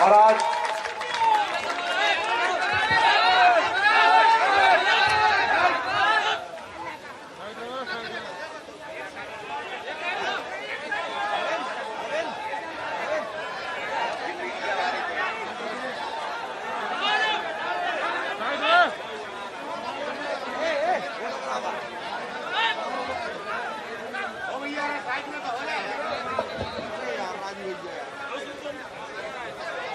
और आज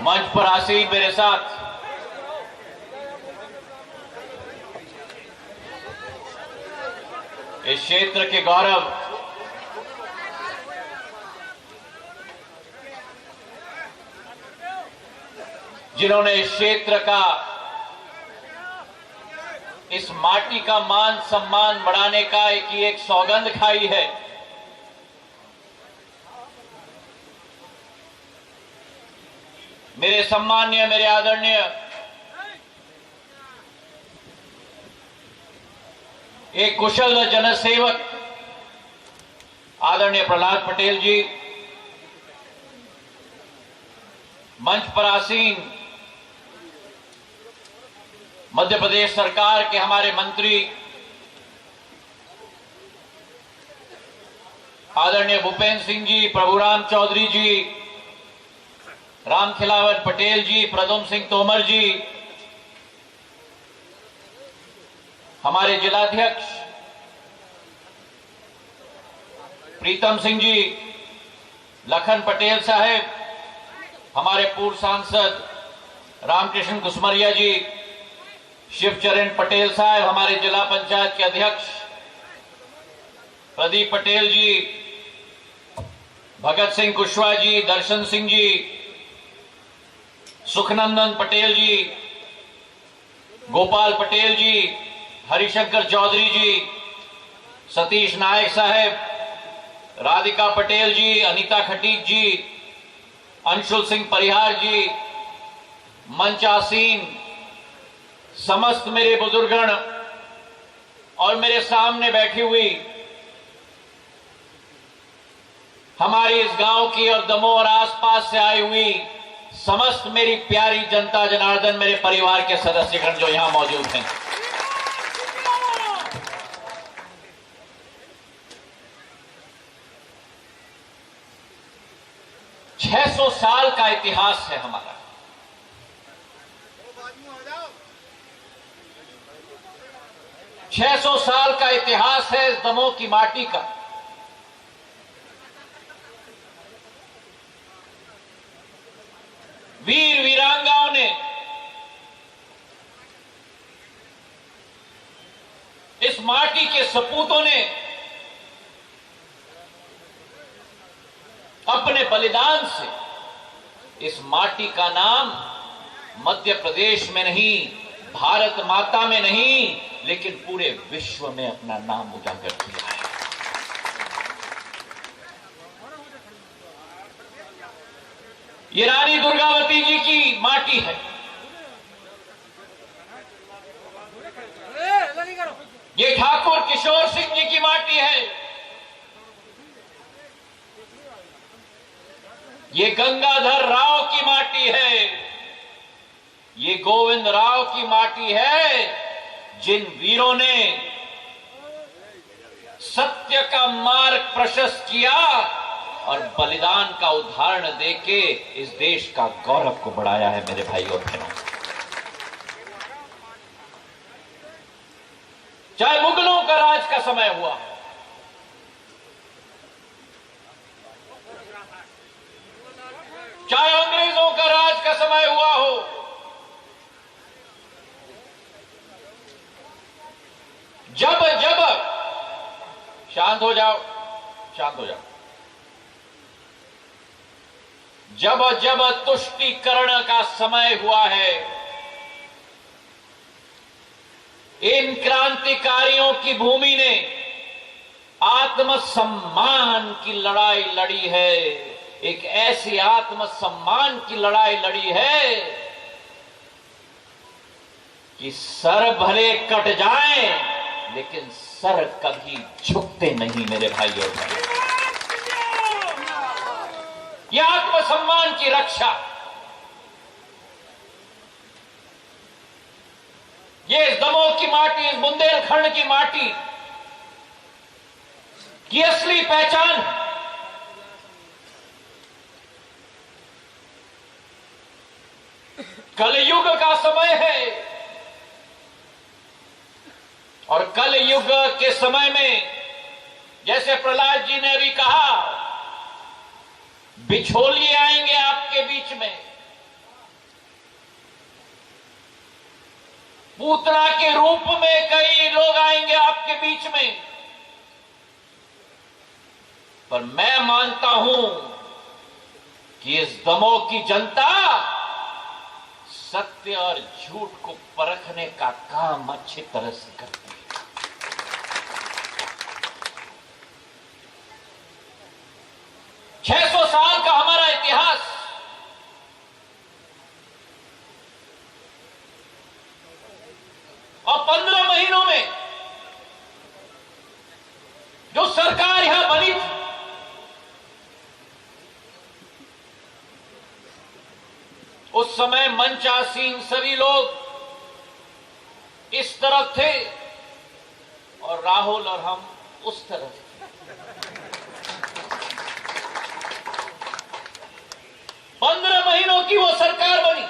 मंच पर आसीन मेरे साथ इस क्षेत्र के गौरव जिन्होंने इस क्षेत्र का, इस माटी का मान सम्मान बढ़ाने का एक सौगंध खाई है, मेरे सम्मान्य, मेरे आदरणीय एक कुशल जनसेवक आदरणीय प्रहलाद पटेल जी, मंच पर आसीन मध्य प्रदेश सरकार के हमारे मंत्री आदरणीय भूपेंद्र सिंह जी, प्रभुराम चौधरी जी, रामखिलावन पटेल जी, प्रद्युम्न सिंह तोमर जी, हमारे जिलाध्यक्ष प्रीतम सिंह जी, लखन पटेल साहब, हमारे पूर्व सांसद रामकृष्ण कुसमरिया जी, शिवचरण पटेल साहब, हमारे जिला पंचायत के अध्यक्ष प्रदीप पटेल जी, भगत सिंह कुशवाहा जी, दर्शन सिंह जी, सुखनंदन पटेल जी, गोपाल पटेल जी, हरिशंकर चौधरी जी, सतीश नायक साहब, राधिका पटेल जी, अनीता खटीक जी, अंशुल सिंह परिहार जी, मंच आसीन समस्त मेरे बुजुर्गण और मेरे सामने बैठी हुई हमारी इस गांव की और दमोह और आसपास से आई हुई समस्त मेरी प्यारी जनता जनार्दन, मेरे परिवार के सदस्यगण जो यहां मौजूद हैं, छह 600 साल का इतिहास है हमारा। 600 साल का इतिहास है इस दमोह की माटी का। वीर वीरांगाओं ने इस माटी के सपूतों ने अपने बलिदान से इस माटी का नाम मध्य प्रदेश में नहीं, भारत माता में नहीं, लेकिन पूरे विश्व में अपना नाम उजागर किया है। ये रानी दुर्गावती जी की माटी है, ये ठाकुर किशोर सिंह जी की माटी है, ये गंगाधर राव की माटी है, ये गोविंद राव की माटी है, जिन वीरों ने सत्य का मार्ग प्रशस्त किया और बलिदान का उदाहरण देके इस देश का गौरव को बढ़ाया है। मेरे भाई और बहनों, चाहे मुगलों का राज का समय हुआ, चाहे अंग्रेजों का राज का समय हुआ हो, जब जब शांत हो जाओ, शांत हो जाओ, जब जब तुष्टीकरण का समय हुआ है, इन क्रांतिकारियों की भूमि ने आत्मसम्मान की लड़ाई लड़ी है, एक ऐसी आत्मसम्मान की लड़ाई लड़ी है कि सर भले कट जाए लेकिन सर कभी झुकते नहीं। मेरे भाई और बहनों, यह आत्मसम्मान की रक्षा ये इस दमोह की माटी, इस बुंदेलखंड की माटी की असली पहचान। कलयुग का समय है और कलयुग के समय में जैसे प्रहलाद जी ने भी कहा, बिछोलिए आएंगे आपके बीच में, पूतना के रूप में कई लोग आएंगे आपके बीच में। पर मैं मानता हूं कि इस दमोह की जनता सत्य और झूठ को परखने का काम अच्छी तरह से करती है। 600 साल का हमारा इतिहास, और 15 महीनों में जो सरकार यहां बनी थी, उस समय मंचासीन सभी लोग इस तरफ थे और राहुल और हम उस तरफ थे। 15 महीनों की वो सरकार बनी,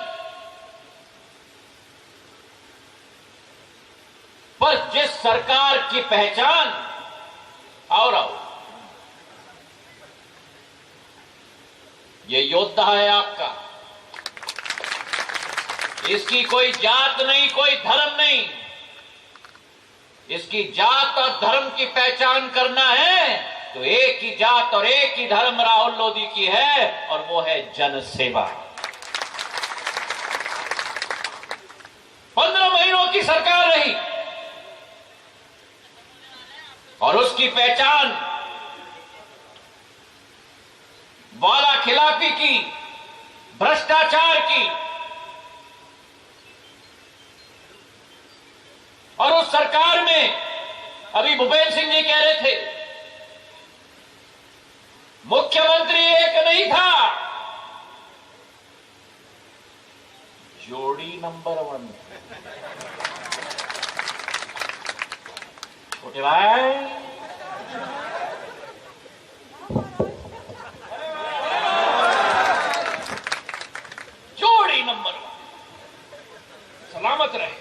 पर जिस सरकार की पहचान और ये योद्धा है आपका, इसकी कोई जात नहीं, कोई धर्म नहीं, इसकी जात और धर्म की पहचान करना है तो एक ही जात और एक ही धर्म राहुल लोधी की है, और वो है जनसेवा। 15 महीनों की सरकार रही और उसकी पहचान वादा खिलाफी की, भ्रष्टाचार की, और उस सरकार में अभी भूपेंद्र सिंह जी कह रहे थे, मुख्यमंत्री एक नहीं था, जोड़ी नंबर 1। छोटे भाई, जोड़ी नंबर 1, सलामत रहे।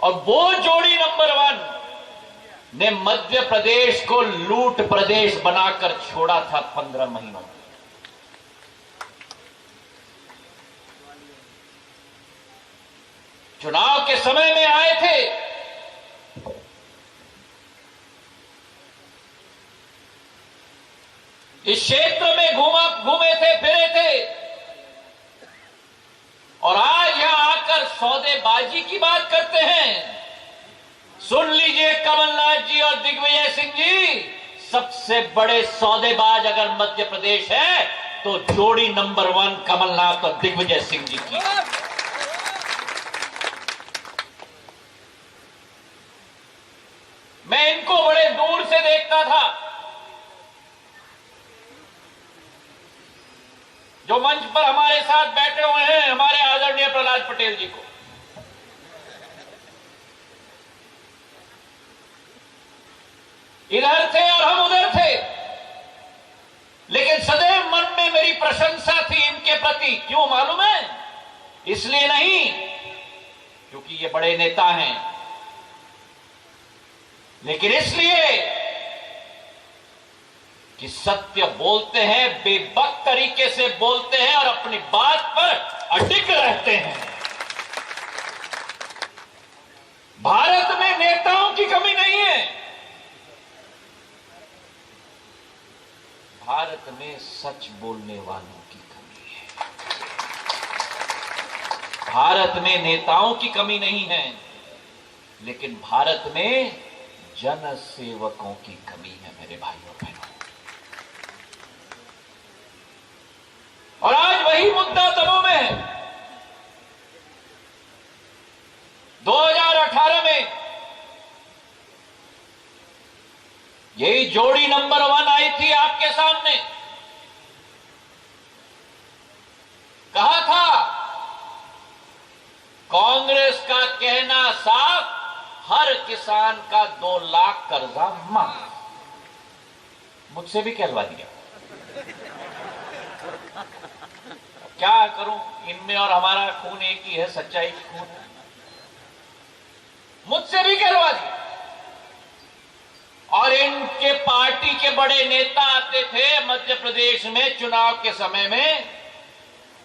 और वो जोड़ी नंबर 1 ने मध्य प्रदेश को लूट प्रदेश बनाकर छोड़ा था 15 महीनों में। चुनाव के समय में आए थे, इस क्षेत्र में घूमे थे, फिरे थे, और आज यहां आकर सौदेबाजी की बात करते हैं। सुन लीजिए कमलनाथ जी और दिग्विजय सिंह जी, सबसे बड़े सौदेबाज अगर मध्य प्रदेश है तो जोड़ी नंबर 1 कमलनाथ और दिग्विजय सिंह जी की। मैं इनको बड़े दूर से देखता था, जो मंच पर हमारे साथ बैठे हुए हैं, हमारे आदरणीय प्रहलाद पटेल जी को। इधर थे और हम उधर थे, लेकिन सदैव मन में मेरी प्रशंसा थी इनके प्रति। क्यों मालूम है? इसलिए नहीं क्योंकि ये बड़े नेता हैं, लेकिन इसलिए कि सत्य बोलते हैं, बेबक तरीके से बोलते हैं और अपनी बात पर अडिग रहते हैं। भारत में नेताओं की कमी नहीं है, भारत में सच बोलने वालों की कमी है। भारत में नेताओं की कमी नहीं है, लेकिन भारत में जन सेवकों की कमी है मेरे भाइयों बहनों। और आज वही मुद्दा दमोह में है। 2018 में यही जोड़ी नंबर 1 आई थी आपके सामने, कहा था कांग्रेस का कहना साफ, हर किसान का 2 लाख कर्जा माफ। मुझसे भी कहलवा दिया। क्या करूं, इनमें और हमारा खून एक ही है, सच्चाई की खून है। मुझसे भी कहलवा दिया। और इनके पार्टी के बड़े नेता आते थे मध्य प्रदेश में चुनाव के समय में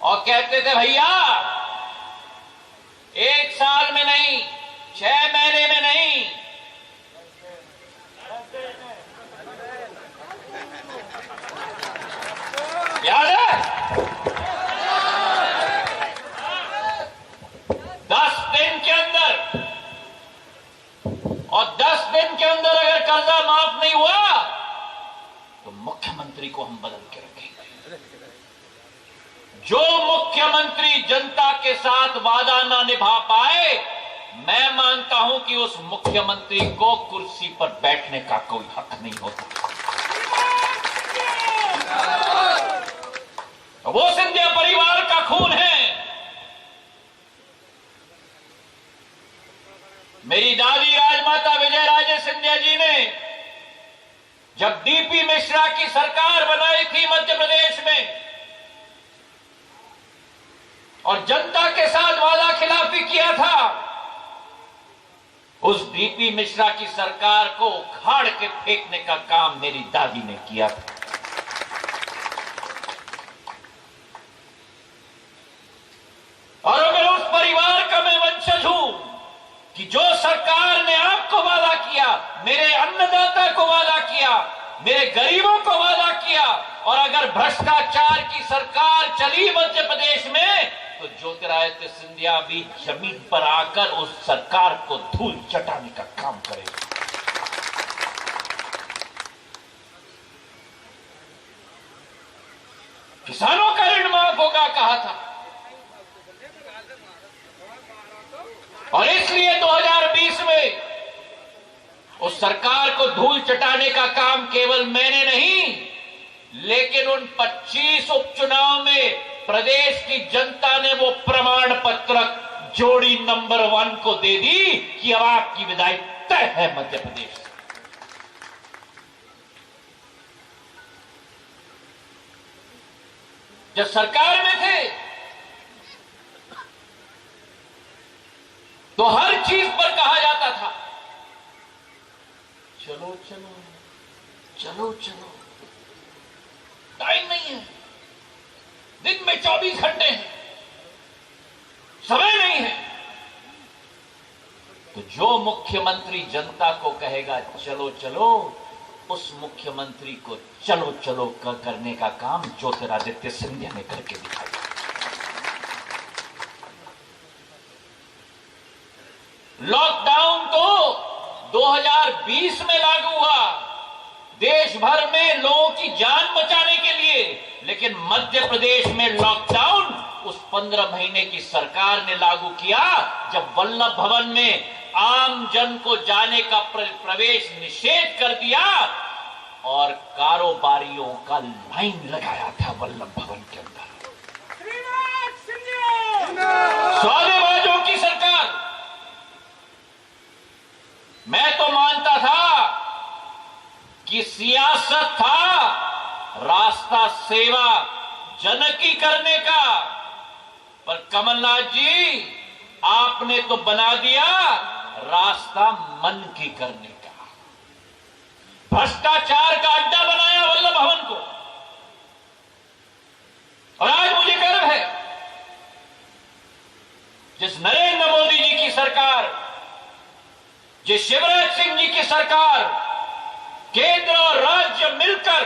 और कहते थे भैया 1 साल में नहीं, 6 महीने में नहीं, याद है, 10 दिन के अंदर, और 10 दिन के अंदर अगर कर्जा माफ नहीं हुआ तो मुख्यमंत्री को हम बदल के रखेंगे। जो मुख्यमंत्री जनता के साथ वादा ना निभा पाए, मैं मानता हूं कि उस मुख्यमंत्री को कुर्सी पर बैठने का कोई हक नहीं होता। वो सिंधिया परिवार का खून है। मेरी दादी राजमाता विजयराजे सिंधिया जी ने जब डीपी मिश्रा की सरकार बनाई थी मध्य प्रदेश में और जनता के साथ वादा खिलाफी किया था, उस डीपी मिश्रा की सरकार को उखाड़ के फेंकने का काम मेरी दादी ने किया था। और अगर उस परिवार का मैं वंशज हूं कि जो सरकार ने आपको वादा किया, मेरे अन्नदाता को वादा किया, मेरे गरीबों को वादा किया, और अगर भ्रष्टाचार की सरकार चली मध्य प्रदेश में तो ज्योतिरादित्य सिंधिया भी जमीन पर आकर उस सरकार को धूल चटाने का काम करेगा। किसानों का ऋण माफ होगा कहा था, और इसलिए 2020 में उस सरकार को धूल चटाने का काम केवल मैंने नहीं, लेकिन उन 25 उपचुनाव में प्रदेश की जनता ने वो प्रमाण पत्र जोड़ी नंबर 1 को दे दी कि अब आपकी विदाई तय है मध्य प्रदेश से। जब सरकार में थे तो हर चीज पर कहा जाता था चलो चलो चलो चलो, टाइम नहीं है, दिन में 24 घंटे हैं, समय नहीं है। तो जो मुख्यमंत्री जनता को कहेगा चलो चलो, उस मुख्यमंत्री को चलो चलो करने का काम ज्योतिरादित्य सिंधिया ने करके दिखाया। लॉकडाउन तो 2020 में लागू हुआ देश भर में लोगों की जान बचाने के लिए, लेकिन मध्य प्रदेश में लॉकडाउन उस 15 महीने की सरकार ने लागू किया जब वल्लभ भवन में आम जन को जाने का प्रवेश निषेध कर दिया और कारोबारियों का लाइन लगाया था वल्लभ भवन के अंदर। सौदेबाजों की सरकार। मैं तो मानता था कि सियासत था रास्ता सेवा जन की करने का, पर कमलनाथ जी आपने तो बना दिया रास्ता मन की करने का। भ्रष्टाचार का अड्डा बनाया वल्लभ भवन को। और आज मुझे गर्व है जिस नरेंद्र मोदी जी की सरकार, जिस शिवराज सिंह जी की सरकार, केंद्र और राज्य मिलकर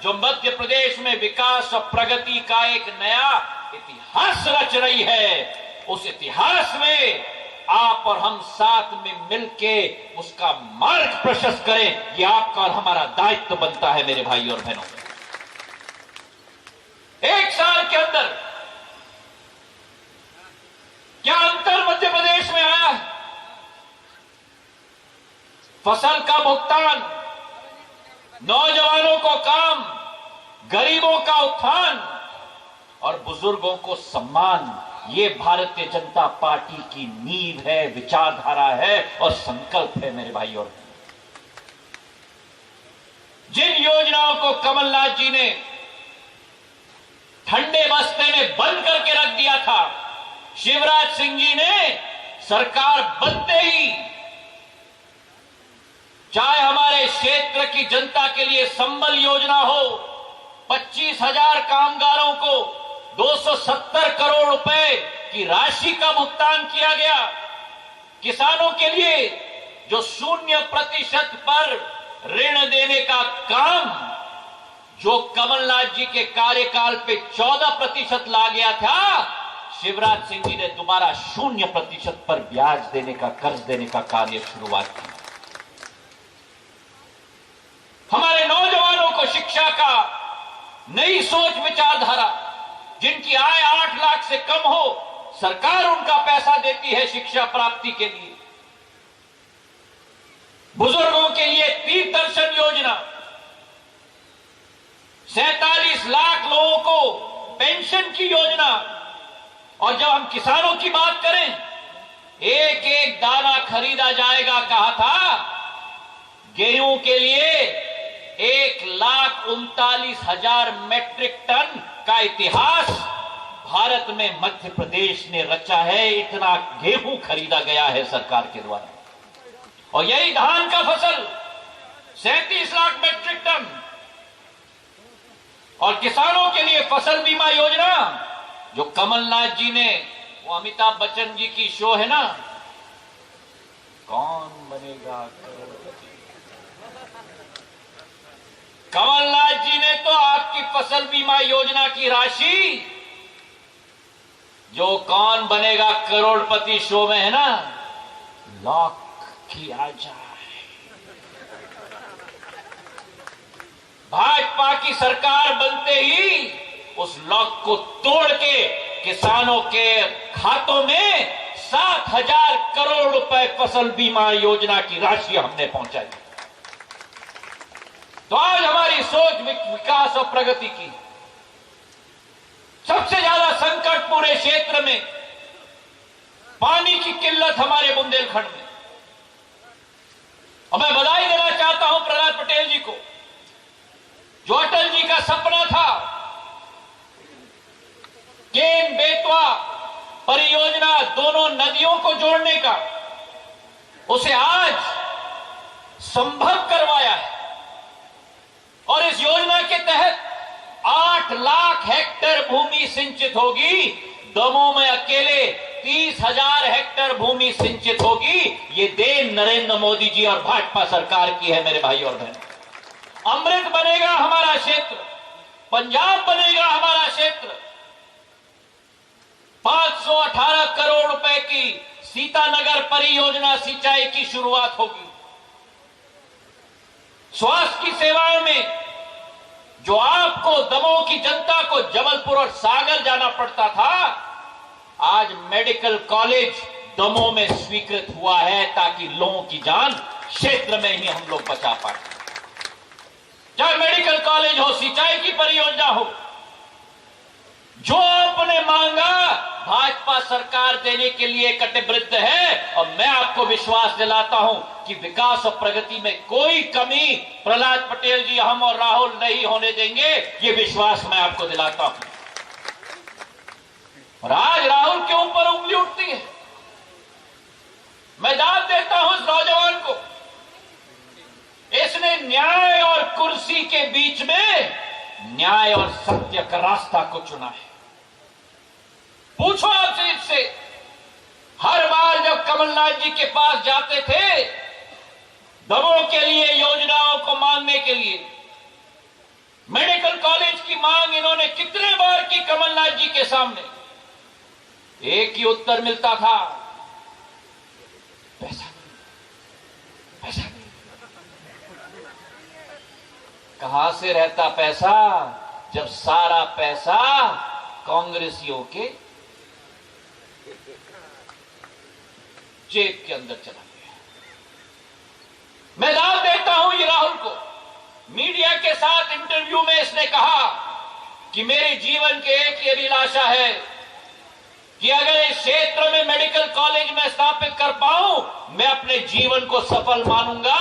जो मध्य प्रदेश में विकास और प्रगति का एक नया इतिहास रच रही है, उस इतिहास में आप और हम साथ में मिलके उसका मार्ग प्रशस्त करें। यह आपका और हमारा दायित्व बनता है मेरे भाई और बहनों। 1 साल के अंदर क्या अंतर मध्य प्रदेश में आया है? फसल का भुगतान, नौजवानों को काम, गरीबों का उत्थान और बुजुर्गों को सम्मान, ये भारतीय जनता पार्टी की नींव है, विचारधारा है और संकल्प है मेरे भाई। और जिन योजनाओं को कमलनाथ जी ने ठंडे बस्ते में बंद करके रख दिया था, शिवराज सिंह जी ने सरकार बनते ही, चाहे हमारे क्षेत्र की जनता के लिए संबल योजना हो, 25,000 कामगारों को 270 करोड़ रुपए की राशि का भुगतान किया गया, किसानों के लिए जो 0% पर ऋण देने का काम जो कमलनाथ जी के कार्यकाल पे 14% ला गया था, शिवराज सिंह जी ने दोबारा 0% पर ब्याज देने का, कर्ज देने का कार्य शुरुआत की। हमारे नौजवानों को शिक्षा का नई सोच विचारधारा, जिनकी आय 8 लाख से कम हो, सरकार उनका पैसा देती है शिक्षा प्राप्ति के लिए। बुजुर्गों के लिए तीर्थ दर्शन योजना, 47 लाख लोगों को पेंशन की योजना। और जब हम किसानों की बात करें, एक एक दाना खरीदा जाएगा कहा था, गेहूं के लिए 1,39,000 मैट्रिक टन का इतिहास भारत में मध्य प्रदेश ने रचा है। इतना गेहूं खरीदा गया है सरकार के द्वारा। और यही धान का फसल 37 लाख मैट्रिक टन। और किसानों के लिए फसल बीमा योजना जो कमलनाथ जी ने, वो अमिताभ बच्चन जी की शो है ना, कौन बनेगा करोड़पति, कमलनाथ जी ने तो आपकी फसल बीमा योजना की राशि जो कौन बनेगा करोड़पति शो में है ना, लॉक किया जाए। भाजपा की सरकार बनते ही उस लॉक को तोड़ के किसानों के खातों में 7,000 करोड़ रुपए फसल बीमा योजना की राशि हमने पहुंचाई। तो आज हमारी सोच विकास और प्रगति की। सबसे ज्यादा संकट पूरे क्षेत्र में पानी की किल्लत हमारे बुंदेलखंड में। और मैं बधाई देना चाहता हूं प्रहलाद पटेल जी को, जो अटल जी का सपना था केन बेतवा परियोजना, दोनों नदियों को जोड़ने का, उसे आज संभव करवाया है। और इस योजना के तहत 8 लाख हेक्टेयर भूमि सिंचित होगी। दमोह में अकेले 30,000 हेक्टेयर भूमि सिंचित होगी। ये देन नरेंद्र मोदी जी और भाजपा सरकार की है मेरे भाई और बहन। अमृत बनेगा हमारा क्षेत्र, पंजाब बनेगा हमारा क्षेत्र। 518 करोड़ रुपए की सीतानगर परियोजना सिंचाई की शुरुआत होगी। स्वास्थ्य की सेवाओं में जो आपको, दमोह की जनता को जबलपुर और सागर जाना पड़ता था, आज मेडिकल कॉलेज दमोह में स्वीकृत हुआ है ताकि लोगों की जान क्षेत्र में ही हम लोग बचा पाए। चाहे मेडिकल कॉलेज हो, सिंचाई की परियोजना हो, जो आपने मांगा भाजपा सरकार देने के लिए कटिबद्ध है। और मैं आपको विश्वास दिलाता हूं कि विकास और प्रगति में कोई कमी प्रहलाद पटेल जी, हम और राहुल नहीं होने देंगे। ये विश्वास मैं आपको दिलाता हूं। और आज राहुल के ऊपर उंगली उठती है। मैं दाद देता हूं इस नौजवान को, इसने न्याय और कुर्सी के बीच में न्याय और सत्य का रास्ता को चुना है। पूछो आपसे इससे, हर बार जब कमलनाथ जी के पास जाते थे दमोह के लिए योजनाओं को मांगने के लिए, मेडिकल कॉलेज की मांग इन्होंने कितने बार की कमलनाथ जी के सामने, एक ही उत्तर मिलता था, पैसा पैसा नहीं। कहां से रहता पैसा जब सारा पैसा कांग्रेसियों के जेब के अंदर चला गया। मैं दाद देता हूं ये राहुल को। मीडिया के साथ इंटरव्यू में इसने कहा कि मेरे जीवन के एक ही अभिलाषा है कि अगर इस क्षेत्र में मेडिकल कॉलेज में स्थापित कर पाऊं, मैं अपने जीवन को सफल मानूंगा।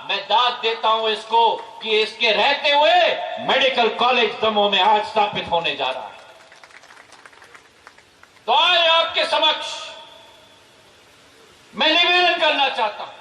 मैं दाद देता हूं इसको कि इसके रहते हुए मेडिकल कॉलेज दमोह में आज स्थापित होने जा रहा है। तो आज आपके समक्ष मैं निवेदन करना चाहता हूं